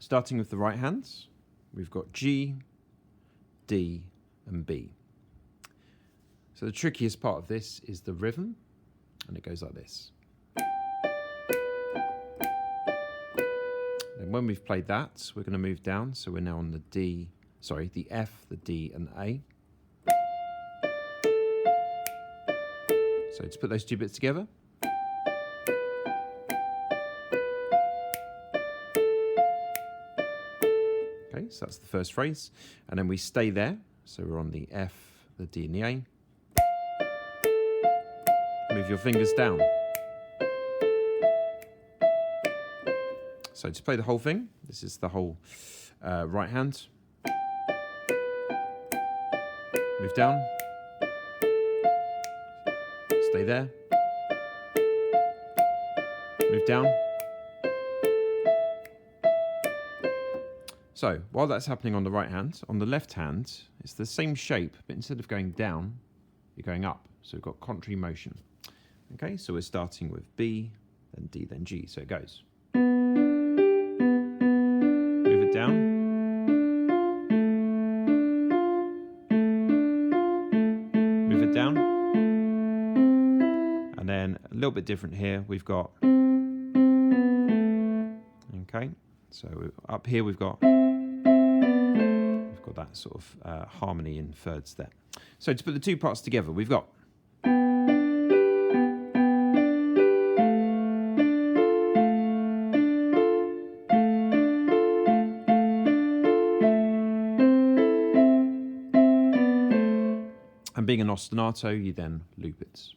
starting with the right hands, we've got G, D, and B. So the trickiest part of this is the rhythm, and it goes like this. And when we've played that, we're going to move down, so we're now on the F, the D, and the A. So to put those two bits together. Okay, so that's the first phrase. And then we stay there. So we're on the F, the D, and the A. Move your fingers down. So to play the whole thing, this is the whole right hand. Move down. Stay there. Move down. So while that's happening on the right hand, on the left hand, it's the same shape, but instead of going down, you're going up. So we've got contrary motion. Okay, so we're starting with B, then D, then G. So it goes. Move it down. Move it down. And then a little bit different here. We've got, okay, so up here we've got that sort of harmony in thirds there. So to put the two parts together, we've got and being an ostinato, you then loop it.